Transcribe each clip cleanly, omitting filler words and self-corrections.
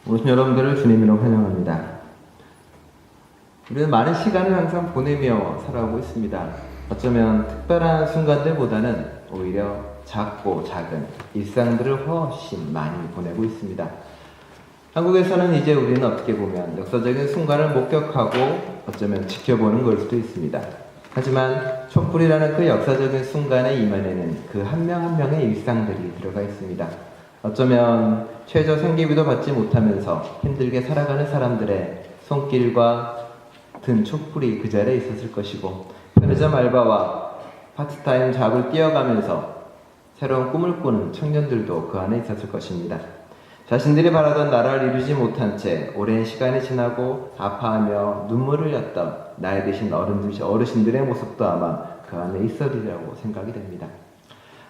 오신 여러분들을 주님으로 환영합니다. 우리는 많은 시간을 항상 보내며 살아오고 있습니다. 어쩌면 특별한 순간들보다는 오히려 작고 작은 일상들을 훨씬 많이 보내고 있습니다. 한국에서는 이제 우리는 어떻게 보면 역사적인 순간을 목격하고 어쩌면 지켜보는 걸 수도 있습니다. 하지만 촛불이라는 그 역사적인 순간의 이면에는 그 한 명 한 명의 일상들이 들어가 있습니다. 어쩌면 최저 생계비도 받지 못하면서 힘들게 살아가는 사람들의 손길과 든 촛불이 그 자리에 있었을 것이고, 편의점 알바와 파트타임 잡을 뛰어가면서 새로운 꿈을 꾸는 청년들도 그 안에 있었을 것입니다. 자신들이 바라던 나라를 이루지 못한 채 오랜 시간이 지나고 아파하며 눈물을 흘렸던 나이 드신 어르신들의 모습도 아마 그 안에 있으리라고 생각이 됩니다.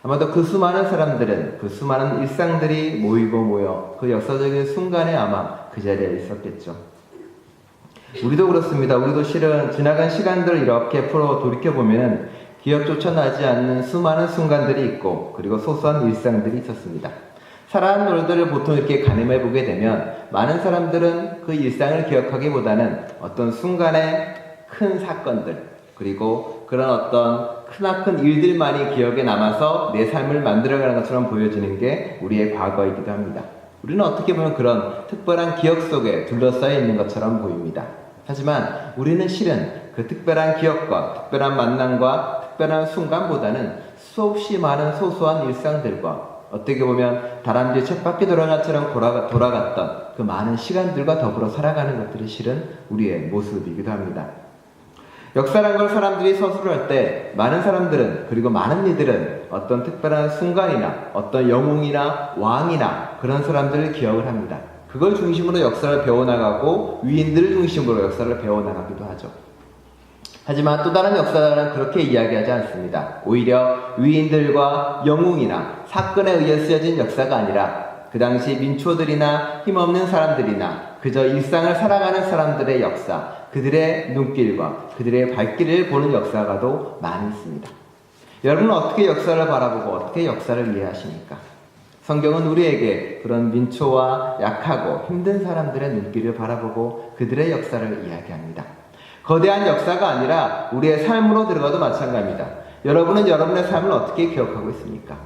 아마도 그 수많은 사람들은, 그 수많은 일상들이 모이고 모여 그 역사적인 순간에 아마 그 자리에 있었겠죠. 우리도 그렇습니다. 우리도 실은 지나간 시간들을 이렇게 풀어 돌이켜보면 기억조차 나지 않는 수많은 순간들이 있고, 그리고 소소한 일상들이 있었습니다. 살아온 놀들을 보통 이렇게 가늠해보게 되면 많은 사람들은 그 일상을 기억하기보다는 어떤 순간의 큰 사건들, 그리고 그런 어떤 크나큰 일들만이 기억에 남아서 내 삶을 만들어가는 것처럼 보여지는 게 우리의 과거이기도 합니다. 우리는 어떻게 보면 그런 특별한 기억 속에 둘러싸여 있는 것처럼 보입니다. 하지만 우리는 실은 그 특별한 기억과 특별한 만남과 특별한 순간보다는 수없이 많은 소소한 일상들과 어떻게 보면 다람쥐 쳇바퀴 돌아가처럼 돌아갔던 그 많은 시간들과 더불어 살아가는 것들이 실은 우리의 모습이기도 합니다. 역사란 걸 사람들이 서술할 때 많은 사람들은, 그리고 많은 이들은 어떤 특별한 순간이나 어떤 영웅이나 왕이나 그런 사람들을 기억을 합니다. 그걸 중심으로 역사를 배워나가고 위인들을 중심으로 역사를 배워나가기도 하죠. 하지만 또 다른 역사가는 그렇게 이야기하지 않습니다. 오히려 위인들과 영웅이나 사건에 의해 쓰여진 역사가 아니라 그 당시 민초들이나 힘없는 사람들이나 그저 일상을 살아가는 사람들의 역사, 그들의 눈길과 그들의 발길을 보는 역사가도 많이 있습니다. 여러분은 어떻게 역사를 바라보고 어떻게 역사를 이해하십니까? 성경은 우리에게 그런 민초와 약하고 힘든 사람들의 눈길을 바라보고 그들의 역사를 이야기합니다. 거대한 역사가 아니라 우리의 삶으로 들어가도 마찬가지입니다. 여러분은 여러분의 삶을 어떻게 기억하고 있습니까?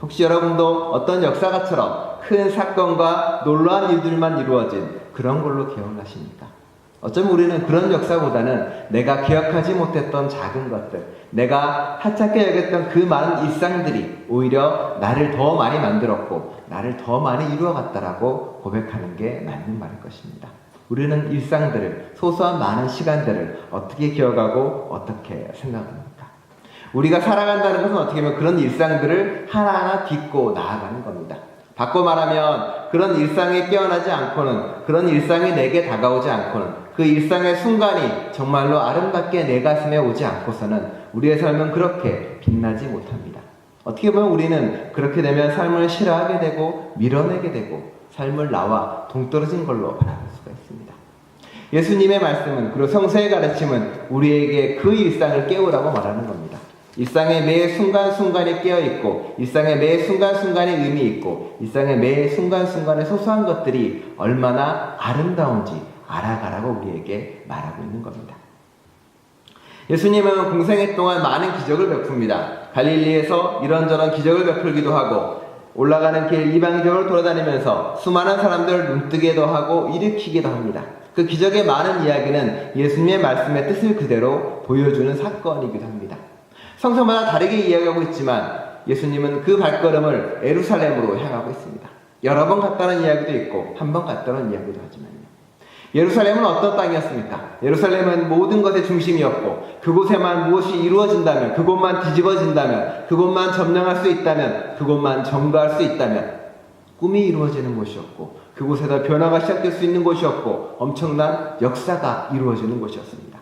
혹시 여러분도 어떤 역사가처럼 큰 사건과 놀라운 일들만 이루어진 그런 걸로 기억을 하십니까? 어쩌면 우리는 그런 역사보다는 내가 기억하지 못했던 작은 것들, 내가 하찮게 여겼던 그 많은 일상들이 오히려 나를 더 많이 만들었고 나를 더 많이 이루어갔다라고 고백하는 게 맞는 말일 것입니다. 우리는 일상들을, 소소한 많은 시간들을 어떻게 기억하고 어떻게 생각합니까? 우리가 살아간다는 것은 어떻게 보면 그런 일상들을 하나하나 딛고 나아가는 겁니다. 바꿔 말하면 그런 일상에 깨어나지 않고는, 그런 일상이 내게 다가오지 않고는, 그 일상의 순간이 정말로 아름답게 내 가슴에 오지 않고서는 우리의 삶은 그렇게 빛나지 못합니다. 어떻게 보면 우리는 그렇게 되면 삶을 싫어하게 되고 밀어내게 되고 삶을 나와 동떨어진 걸로 바라볼 수가 있습니다. 예수님의 말씀은, 그리고 성서의 가르침은 우리에게 그 일상을 깨우라고 말하는 겁니다. 일상의 매 순간순간이 깨어있고, 일상의 매 순간순간이 의미 있고, 일상의 매 순간순간의 소소한 것들이 얼마나 아름다운지 알아가라고 우리에게 말하고 있는 겁니다. 예수님은 공생애 동안 많은 기적을 베풉니다. 갈릴리에서 이런저런 기적을 베풀기도 하고, 올라가는 길 이방지역을 돌아다니면서 수많은 사람들을 눈뜨게도 하고 일으키기도 합니다. 그 기적의 많은 이야기는 예수님의 말씀의 뜻을 그대로 보여주는 사건이기도 합니다. 성서마다 다르게 이야기하고 있지만 예수님은 그 발걸음을 예루살렘으로 향하고 있습니다. 여러 번 갔다는 이야기도 있고 한 번 갔다는 이야기도 하지만요. 예루살렘은 어떤 땅이었습니까? 예루살렘은 모든 것의 중심이었고, 그곳에만 무엇이 이루어진다면, 그곳만 뒤집어진다면, 그곳만 점령할 수 있다면, 그곳만 점거할 수 있다면 꿈이 이루어지는 곳이었고, 그곳에다 변화가 시작될 수 있는 곳이었고, 엄청난 역사가 이루어지는 곳이었습니다.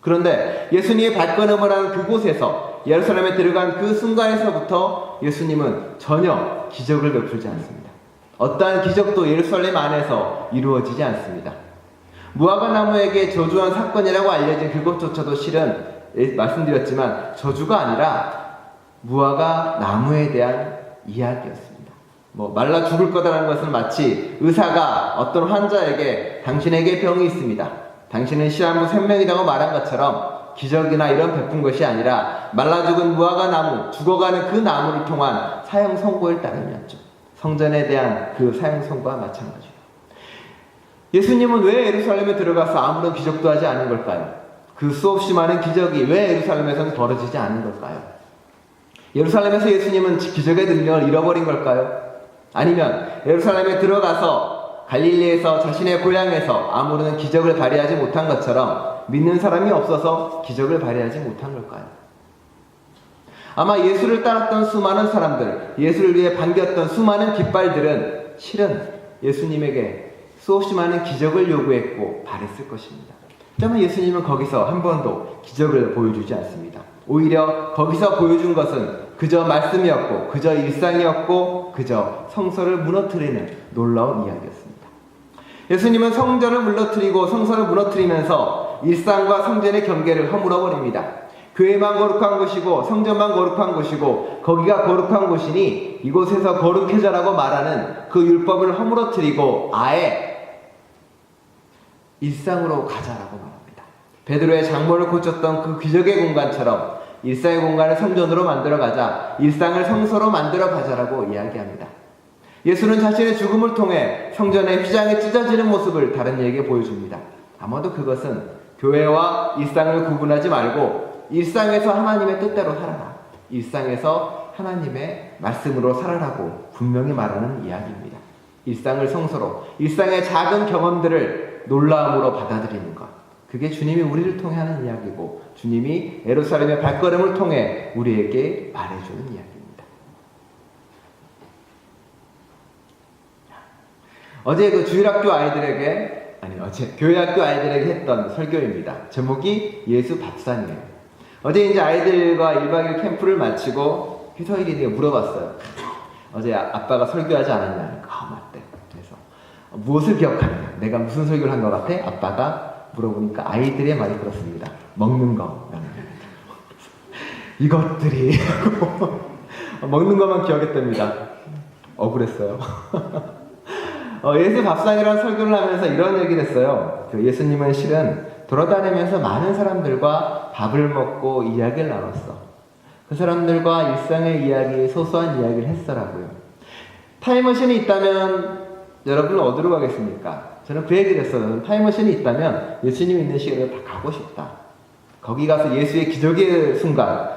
그런데 예수님이 발걸음을 한 그곳에서, 예루살렘에 들어간 그 순간에서부터 예수님은 전혀 기적을 베풀지 않습니다. 어떠한 기적도 예루살렘 안에서 이루어지지 않습니다. 무화과 나무에게 저주한 사건이라고 알려진 그것조차도 실은 말씀드렸지만 저주가 아니라 무화과 나무에 대한 이야기였습니다. 말라 죽을 거다라는 것은 마치 의사가 어떤 환자에게 당신에게 병이 있습니다, 당신은 시한부 생명이라고 말한 것처럼 기적이나 이런 베푼 것이 아니라 말라 죽은 무화과 나무, 죽어가는 그 나무를 통한 사형 선고를 따름이었죠. 성전에 대한 그 사형 선고와 마찬가지예요. 예수님은 왜 예루살렘에 들어가서 아무런 기적도 하지 않은 걸까요? 그 수없이 많은 기적이 왜 예루살렘에서는 벌어지지 않은 걸까요? 예루살렘에서 예수님은 기적의 능력을 잃어버린 걸까요? 아니면 예루살렘에 들어가서 갈릴리에서 자신의 고향에서 아무런 기적을 발휘하지 못한 것처럼 믿는 사람이 없어서 기적을 발휘하지 못한 걸까요? 아마 예수를 따랐던 수많은 사람들, 예수를 위해 반겼던 수많은 깃발들은 실은 예수님에게 수없이 많은 기적을 요구했고 바랬을 것입니다. 그러면 예수님은 거기서 한 번도 기적을 보여주지 않습니다. 오히려 거기서 보여준 것은 그저 말씀이었고, 그저 일상이었고, 그저 성서를 무너뜨리는 놀라운 이야기였습니다. 예수님은 성전을 무너뜨리고 성서를 무너뜨리면서 일상과 성전의 경계를 허물어버립니다. 교회만 거룩한 곳이고 성전만 거룩한 곳이고 거기가 거룩한 곳이니 이곳에서 거룩해져라고 말하는 그 율법을 허물어뜨리고 아예 일상으로 가자라고 말합니다. 베드로의 장모를 고쳤던 그 기적의 공간처럼 일상의 공간을 성전으로 만들어 가자, 일상을 성소로 만들어 가자라고 이야기합니다. 예수는 자신의 죽음을 통해 성전의 휘장이 찢어지는 모습을 다른 이에게 보여줍니다. 아마도 그것은 교회와 일상을 구분하지 말고 일상에서 하나님의 뜻대로 살아라, 일상에서 하나님의 말씀으로 살아라고 분명히 말하는 이야기입니다. 일상을 성소로, 일상의 작은 경험들을 놀라움으로 받아들이는 것, 그게 주님이 우리를 통해 하는 이야기고 주님이 예루살렘의 발걸음을 통해 우리에게 말해주는 이야기입니다. 어제 그 주일학교 아이들에게, 어제 교회학교 아이들에게 했던 설교입니다. 제목이 예수 밥상이에요. 어제 이제 아이들과 1박 2일 캠프를 마치고 희서일이 물어봤어요. 어제 아빠가 설교하지 않았냐? 맞대. 그래서 무엇을 기억하느냐? 내가 무슨 설교를 한 것 같아? 아빠가 물어보니까 아이들의 말이 그렇습니다. 먹는 거. 이것들이 먹는 것만 기억했답니다. 억울했어요. 예수 밥상이라는 설교를 하면서 이런 얘기를 했어요. 예수님은 실은 돌아다니면서 많은 사람들과 밥을 먹고 이야기를 나눴어. 그 사람들과 일상의 이야기, 소소한 이야기를 했어라고요. 타임머신이 있다면 여러분은 어디로 가겠습니까? 저는 그 얘기를 했어요. 타임머신이 있다면 예수님이 있는 시간에 다 가고 싶다. 거기 가서 예수의 기적의 순간,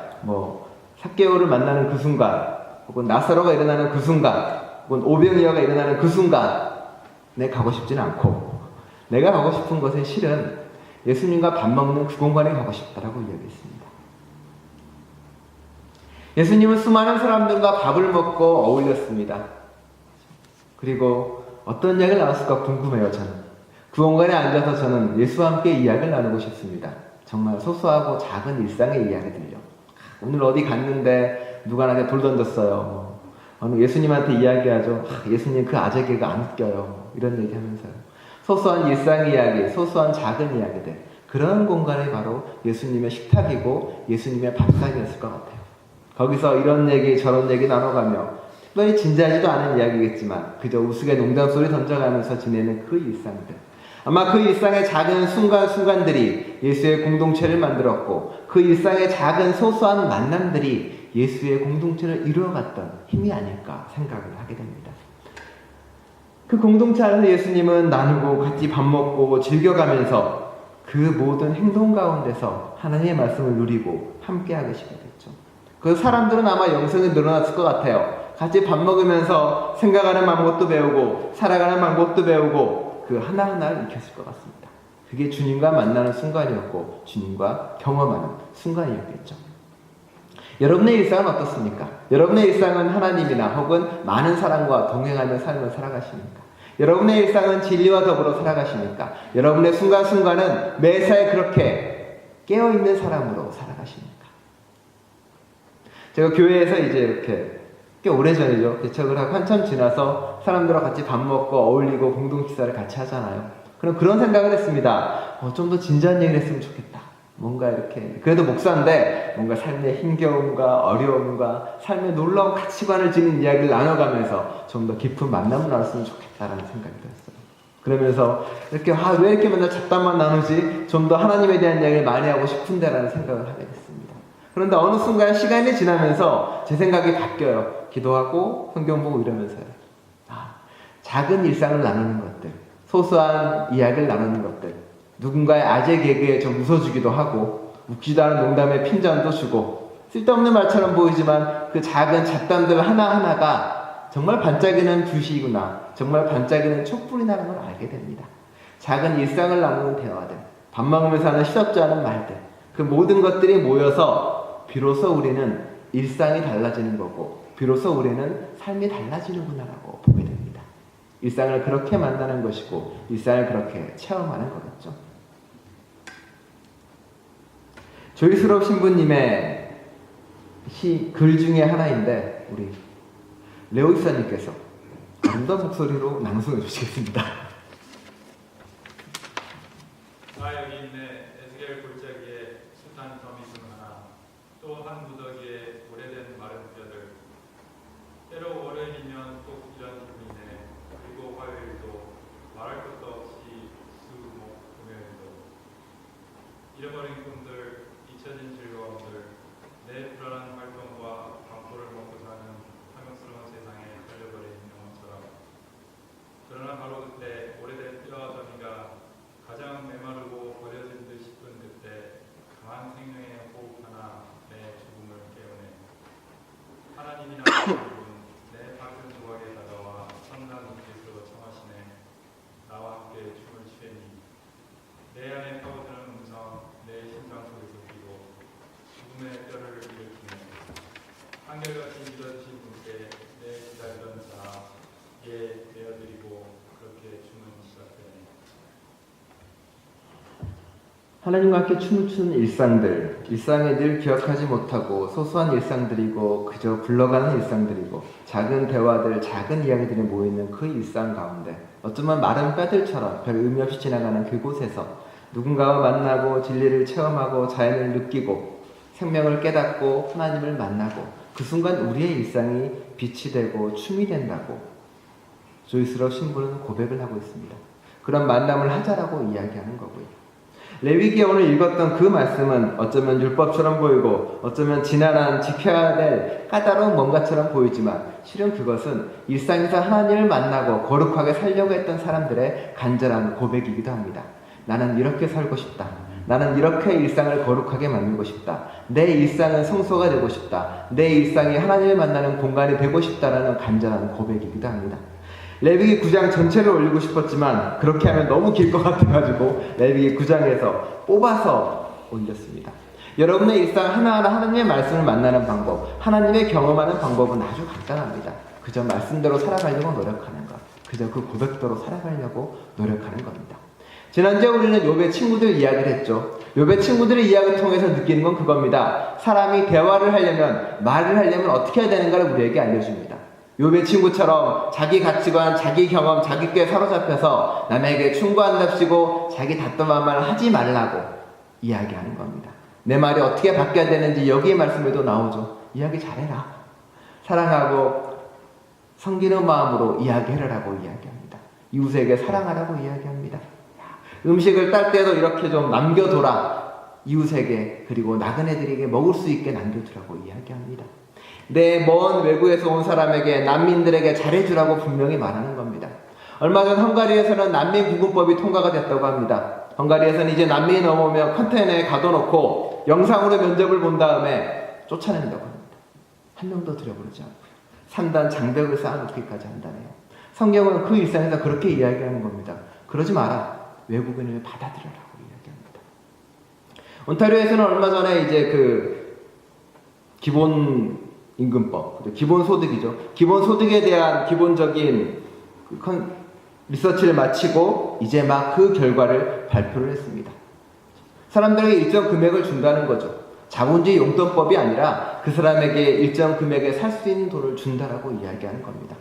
삭개오를 만나는 그 순간, 혹은 나사로가 일어나는 그 순간, 혹은 오병이어가 일어나는 그 순간에 가고 싶지는 않고, 내가 가고 싶은 것은 실은 예수님과 밥 먹는 그 공간에 가고 싶다라고 이야기했습니다. 예수님은 수많은 사람들과 밥을 먹고 어울렸습니다. 그리고 어떤 이야기를 나눴을까 궁금해요. 저는 그 공간에 앉아서 저는 예수와 함께 이야기를 나누고 싶습니다. 정말 소소하고 작은 일상의 이야기들요. 오늘 어디 갔는데 누가 나한테 돌 던졌어요. 어느 예수님한테 이야기하죠. 예수님 그 아재 개가 안 웃겨요. 이런 얘기하면서요. 소소한 일상의 이야기, 소소한 작은 이야기들, 그런 공간이 바로 예수님의 식탁이고 예수님의 밥상이었을 것 같아요. 거기서 이런 얘기 저런 얘기 나눠가며 특별히 진지하지도 않은 이야기겠지만 그저 우스개 농담소리 던져가면서 지내는 그 일상들, 아마 그 일상의 작은 순간순간들이 예수의 공동체를 만들었고 그 일상의 작은 소소한 만남들이 예수의 공동체를 이루어갔던 힘이 아닐까 생각을 하게 됩니다. 그 공동체 안에서 예수님은 나누고 같이 밥 먹고 즐겨가면서 그 모든 행동 가운데서 하나님의 말씀을 누리고 함께하게 됐죠. 그 사람들은 아마 영성이 늘어났을 것 같아요. 같이 밥 먹으면서 생각하는 방법도 배우고 살아가는 방법도 배우고 그 하나하나를 익혔을 것 같습니다. 그게 주님과 만나는 순간이었고 주님과 경험하는 순간이었겠죠. 여러분의 일상은 어떻습니까? 여러분의 일상은 하나님이나 혹은 많은 사람과 동행하며 삶을 살아가십니까? 여러분의 일상은 진리와 더불어 살아가십니까? 여러분의 순간순간은 매사에 그렇게 깨어있는 사람으로 살아가십니까? 제가 교회에서 이제 이렇게 꽤 오래전이죠. 개척을 하고 한참 지나서 사람들과 같이 밥 먹고 어울리고 공동 식사를 같이 하잖아요. 그럼 그런 생각을 했습니다. 좀 더 진지한 얘기를 했으면 좋겠다. 뭔가 이렇게 그래도 목사인데 뭔가 삶의 힘겨움과 어려움과 삶의 놀라운 가치관을 지닌 이야기를 나눠가면서 좀 더 깊은 만남을 나눴으면 좋겠다라는 생각이 들었어요. 그러면서 이렇게 왜 이렇게 맨날 잡담만 나누지? 좀 더 하나님에 대한 이야기를 많이 하고 싶은데라는 생각을 하게 됐습니다. 그런데 어느 순간 시간이 지나면서 제 생각이 바뀌어요. 기도하고 성경 보고 이러면서요. 작은 일상을 나누는 것들, 소소한 이야기를 나누는 것들, 누군가의 아재 개그에 좀 웃어주기도 하고 웃기지도 않은 농담에 핀잔도 주고 쓸데없는 말처럼 보이지만 그 작은 잡담들 하나하나가 정말 반짝이는 불씨이구나, 정말 반짝이는 촛불이라는 걸 알게 됩니다. 작은 일상을 나누는 대화들, 밥 먹으면서 하는 시덥지 않은 말들, 그 모든 것들이 모여서 비로소 우리는 일상이 달라지는 거고 비로소 우리는 삶이 달라지는구나라고 보게 됩니다. 일상을 그렇게 만나는 것이고 일상을 그렇게 체험하는 거겠죠. 조이스럽 신부님의 글 중에 하나인데 우리 레오 이사님께서 아름다운 목소리로 낭송해 주시겠습니다. 나 여기 있네. 에스겔 골짜기에 숱한 점이 중 하나, 또 한 무더기에 오래된 마른 뼈들. 때로 월요일이면 꼭 이런 기분이네. 그리고 화요일도 말할 것도 없이 수, 목, 금요일도. 잃어버린 꿈들, 잊혀진 즐거움들, 내 불안한 활동과 방포를 먹고 사는 탐욕스러운 세상에 걸려버린 영혼처럼. 그러나 바로 그때 오래된 뼈와 점이가 가장 메마르고 버려진 듯 싶은 그때 강한 생명의 호흡 하나 내 죽음을 깨우네. 하나님이나 여러분, 내 밝은 조각에 다가와 선한 눈빛으로 청하시네. 나와 함께 춤을 취하니 내 안에 파고드는 음성 내 심장 속에서 뛰고 죽음의 뼈를 일으키네. 한결같이 믿어주신 분께 내 기다리던 자 예 내어드리고 그렇게 춤은 시작되네. 하나님과 함께 춤을 추는 일상들, 일상에 늘 기억하지 못하고 소소한 일상들이고 그저 굴러가는 일상들이고 작은 대화들, 작은 이야기들이 모이는 그 일상 가운데 어쩌면 마른 뼈들처럼 별 의미 없이 지나가는 그곳에서 누군가와 만나고 진리를 체험하고 자연을 느끼고 생명을 깨닫고 하나님을 만나고 그 순간 우리의 일상이 빛이 되고 춤이 된다고 조이스럽 신부는 고백을 하고 있습니다. 그런 만남을 하자라고 이야기하는 거고요. 레위기에 오늘 읽었던 그 말씀은 어쩌면 율법처럼 보이고 어쩌면 지난한 지켜야 될 까다로운 뭔가처럼 보이지만 실은 그것은 일상에서 하나님을 만나고 거룩하게 살려고 했던 사람들의 간절한 고백이기도 합니다. 나는 이렇게 살고 싶다. 나는 이렇게 일상을 거룩하게 만들고 싶다. 내 일상은 성소가 되고 싶다. 내 일상이 하나님을 만나는 공간이 되고 싶다라는 간절한 고백이기도 합니다. 레위기 9장 전체를 올리고 싶었지만 그렇게 하면 너무 길 것 같아가지고 레위기 9장에서 뽑아서 올렸습니다. 여러분의 일상 하나하나 하나님의 말씀을 만나는 방법, 하나님의 경험하는 방법은 아주 간단합니다. 그저 말씀대로 살아가려고 노력하는 것, 그저 그 고백대로 살아가려고 노력하는 겁니다. 지난주에 우리는 욥의 친구들 이야기를 했죠. 욥의 친구들의 이야기를 통해서 느끼는 건 그겁니다. 사람이 대화를 하려면, 말을 하려면 어떻게 해야 되는가를 우리에게 알려줍니다. 욥의 친구처럼 자기 가치관, 자기 경험, 자기 꾀에 사로잡혀서 남에게 충고한답시고 자기 답답한 말 하지 말라고 이야기하는 겁니다. 내 말이 어떻게 바뀌어야 되는지 여기의 말씀에도 나오죠. 이야기 잘해라. 사랑하고 섬기는 마음으로 이야기해라라고 이야기합니다. 이웃에게 사랑하라고 이야기합니다. 음식을 딸 때도 이렇게 좀 남겨둬라. 이웃에게 그리고 나그네들에게 먹을 수 있게 남겨두라고 이야기합니다. 내 먼 외국에서 온 사람에게 난민들에게 잘해주라고 분명히 말하는 겁니다. 얼마 전 헝가리에서는 난민 구금법이 통과가 됐다고 합니다. 헝가리에서는 이제 난민이 넘어오면 컨테이너에 가둬놓고 영상으로 면접을 본 다음에 쫓아낸다고 합니다. 한 명도 들여보내지 않고요. 3단 장벽을 쌓아놓기까지 한다네요. 성경은 그 일상에서 그렇게 이야기하는 겁니다. 그러지 마라. 외국인을 받아들여라고 이야기합니다. 온타리오에서는 얼마 전에 이제 그 기본 임금법, 기본소득이죠. 기본소득에 대한 기본적인 리서치를 마치고 이제 막 그 결과를 발표를 했습니다. 사람들에게 일정 금액을 준다는 거죠. 자본주의 용돈법이 아니라 그 사람에게 일정 금액에 살 수 있는 돈을 준다라고 이야기하는 겁니다.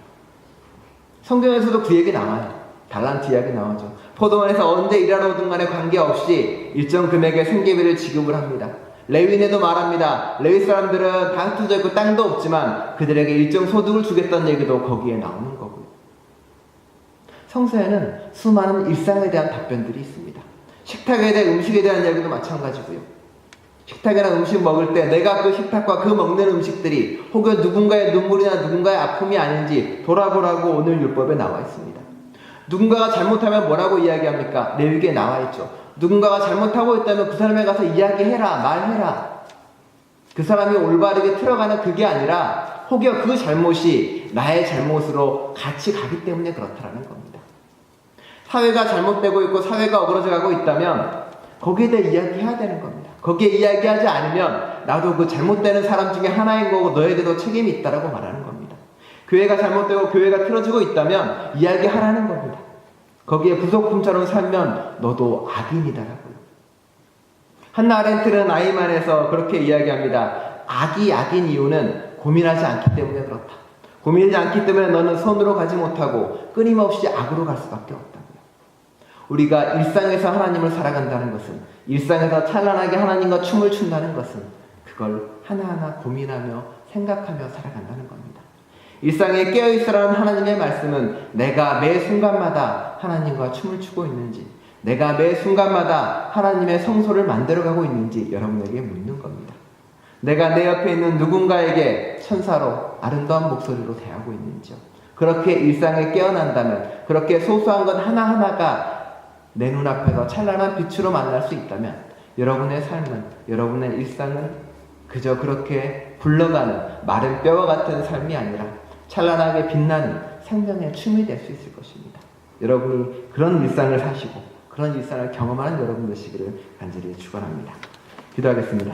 성경에서도 그 얘기 나와요. 달란트 이야기 나오죠. 포도원에서 언제 일하러 오든 간에 관계없이 일정 금액의 생계비를 지급을 합니다. 레위인에도 말합니다. 레위 사람들은 다 흩어져 있고 땅도 없지만 그들에게 일정 소득을 주겠다는 얘기도 거기에 나오는 거고요. 성서에는 수많은 일상에 대한 답변들이 있습니다. 식탁에 대한 음식에 대한 이야기도 마찬가지고요. 식탁이나 음식 먹을 때 내가 그 식탁과 그 먹는 음식들이 혹은 누군가의 눈물이나 누군가의 아픔이 아닌지 돌아보라고 오늘 율법에 나와 있습니다. 누군가가 잘못하면 뭐라고 이야기합니까? 레위기에 나와 있죠. 누군가가 잘못하고 있다면 그 사람에 가서 이야기해라, 말해라. 그 사람이 올바르게 틀어가는 그게 아니라 혹여 그 잘못이 나의 잘못으로 같이 가기 때문에 그렇다라는 겁니다. 사회가 잘못되고 있고 사회가 어그러져 가고 있다면 거기에 대해 이야기해야 되는 겁니다. 거기에 이야기하지 않으면 나도 그 잘못되는 사람 중에 하나인 거고 너에게도 책임이 있다라고 말하는 겁니다. 교회가 잘못되고 교회가 틀어지고 있다면 이야기하라는 겁니다. 거기에 부속품처럼 살면 너도 악인이다라고요. 한나 아렌트는 아이만에서 그렇게 이야기합니다. 악이 악인 이유는 고민하지 않기 때문에 그렇다. 고민하지 않기 때문에 너는 선으로 가지 못하고 끊임없이 악으로 갈 수밖에 없다고요. 우리가 일상에서 하나님을 살아간다는 것은, 일상에서 찬란하게 하나님과 춤을 춘다는 것은 그걸 하나하나 고민하며 생각하며 살아간다는 겁니다. 일상에 깨어있으라는 하나님의 말씀은 내가 매 순간마다 하나님과 춤을 추고 있는지, 내가 매 순간마다 하나님의 성소를 만들어가고 있는지 여러분에게 묻는 겁니다. 내가 내 옆에 있는 누군가에게 천사로 아름다운 목소리로 대하고 있는지요. 그렇게 일상에 깨어난다면, 그렇게 소소한 것 하나하나가 내 눈앞에서 찬란한 빛으로 만날 수 있다면 여러분의 삶은, 여러분의 일상은 그저 그렇게 굴러가는 마른 뼈와 같은 삶이 아니라 찬란하게 빛나는 생명의 춤이 될 수 있을 것입니다. 여러분이 그런 일상을 사시고 그런 일상을 경험하는 여러분 되시기를 간절히 축원합니다. 기도하겠습니다.